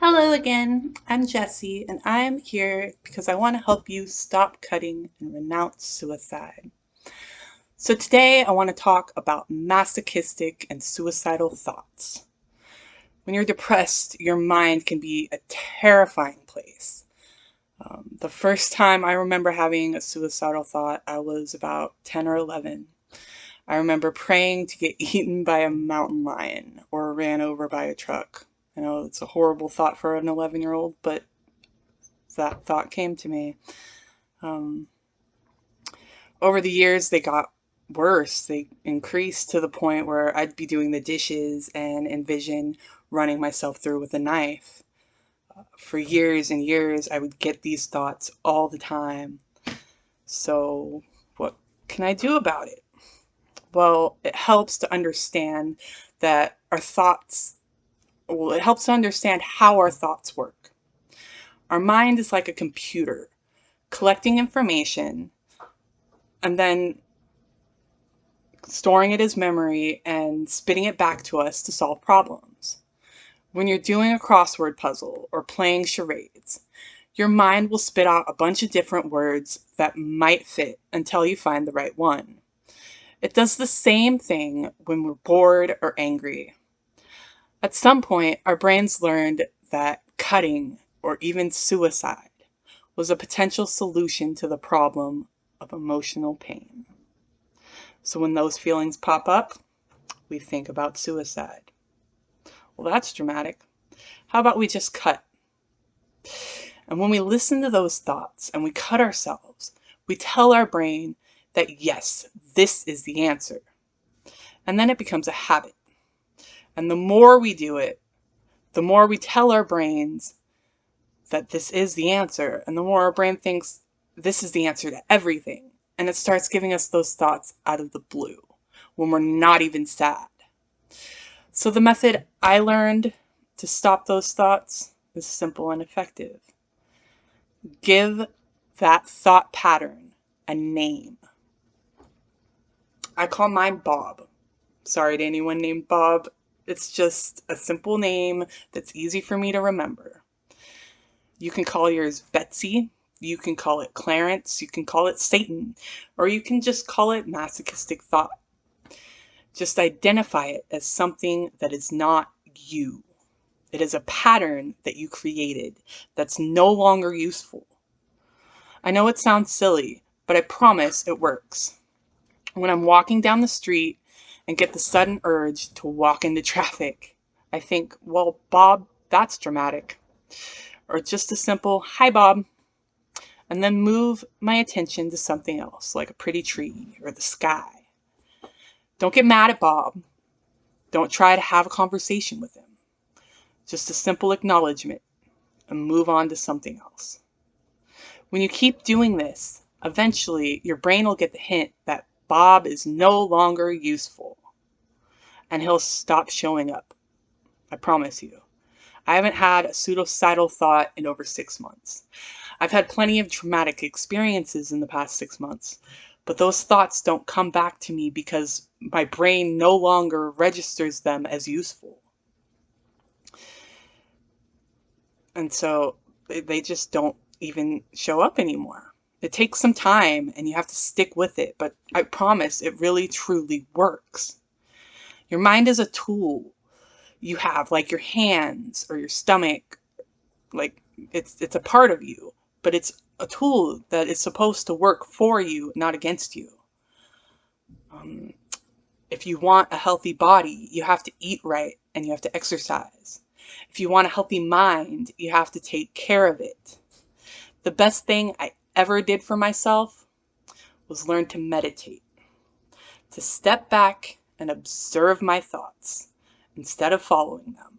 Hello again, I'm Jessie, and I'm here because I want to help you stop cutting and renounce suicide. So, today I want to talk about masochistic and suicidal thoughts. When you're depressed, your mind can be a terrifying place. The first time I remember having a suicidal thought, I was about 10 or 11. I remember praying to get eaten by a mountain lion or ran over by a truck. I know it's a horrible thought for an 11-year-old, but that thought came to me. Um, Over the years, they got worse. They increased to the point where I'd be doing the dishes and envision running myself through with a knife. For years and years, I would get these thoughts all the time. So, what can I do about it? Well, it helps to understand that it helps to understand how our thoughts work. Our mind is like a computer, collecting information and then storing it as memory and spitting it back to us to solve problems. When you're doing a crossword puzzle or playing charades, your mind will spit out a bunch of different words that might fit until you find the right one. It does the same thing when we're bored or angry. At some point, our brains learned that cutting or even suicide was a potential solution to the problem of emotional pain. So when those feelings pop up, we think about suicide. Well, that's dramatic. How about we just cut? And when we listen to those thoughts and we cut ourselves, we tell our brain that yes, this is the answer. And then it becomes a habit. And the more we do it, the more we tell our brains that this is the answer. And the more our brain thinks this is the answer to everything. And it starts giving us those thoughts out of the blue when we're not even sad. So the method I learned to stop those thoughts is simple and effective. Give that thought pattern a name. I call mine Bob. Sorry to anyone named Bob. It's just a simple name that's easy for me to remember. You can call yours Betsy, you can call it Clarence, you can call it Satan, or you can just call it masochistic thought. Just identify it as something that is not you. It is a pattern that you created that's no longer useful. I know it sounds silly, but I promise it works. When I'm walking down the street and get the sudden urge to walk into traffic, I think, well, Bob, that's dramatic. Or just a simple, hi, Bob, and then move my attention to something else, like a pretty tree or the sky. Don't get mad at Bob. Don't try to have a conversation with him. Just a simple acknowledgement and move on to something else. When you keep doing this, eventually your brain will get the hint that Bob is no longer useful and he'll stop showing up. I promise you. I haven't had a suicidal thought in over 6 months. I've had plenty of traumatic experiences in the past 6 months, but those thoughts don't come back to me because my brain no longer registers them as useful. And so they just don't even show up anymore. It takes some time and you have to stick with it, but I promise it really truly works. Your mind is a tool you have, like your hands or your stomach, like it's a part of you, but it's a tool that is supposed to work for you, not against you. Um, if you want a healthy body, you have to eat right and you have to exercise. If you want a healthy mind, you have to take care of it. The best thing I ever did for myself was learn to meditate, to step back and observe my thoughts instead of following them.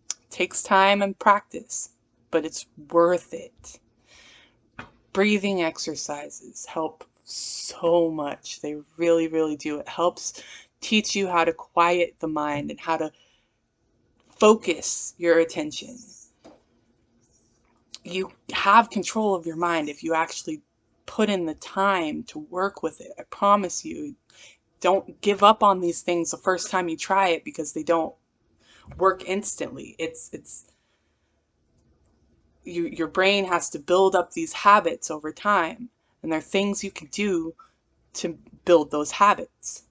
It takes time and practice, but it's worth it. Breathing exercises help so much. They really, really do. It helps teach you how to quiet the mind and how to focus your attention. You have control of your mind if you actually put in the time to work with it. I promise you. Don't give up on these things the first time you try it because they don't work instantly. your brain has to build up these habits over time. And there are things you can do to build those habits.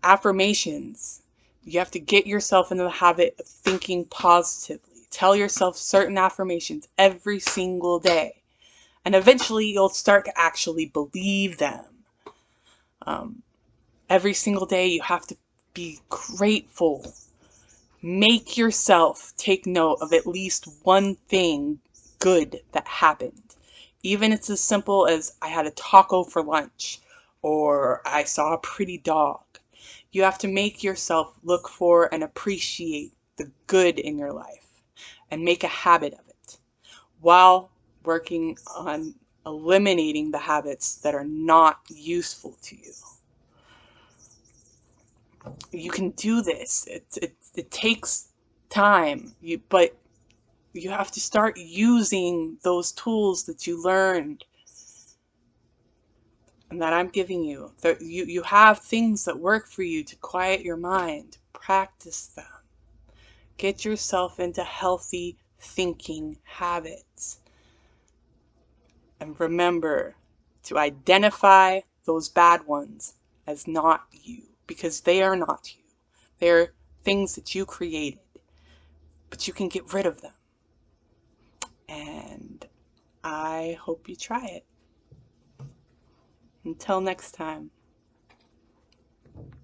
Affirmations. You have to get yourself into the habit of thinking positively. Tell yourself certain affirmations every single day. And eventually you'll start to actually believe them. Every single day you have to be grateful. Make yourself take note of at least one thing good that happened. Even it's as simple as I had a taco for lunch or I saw a pretty dog. You have to make yourself look for and appreciate the good in your life and make a habit of it while working on eliminating the habits that are not useful to you. You can do this. It takes time, but you have to start using those tools that you learned and that I'm giving you. That you have things that work for you to quiet your mind. Practice them. Get yourself into healthy thinking habits. And remember to identify those bad ones as not you, because they are not you. They're things that you created, but you can get rid of them. And I hope you try it. Until next time.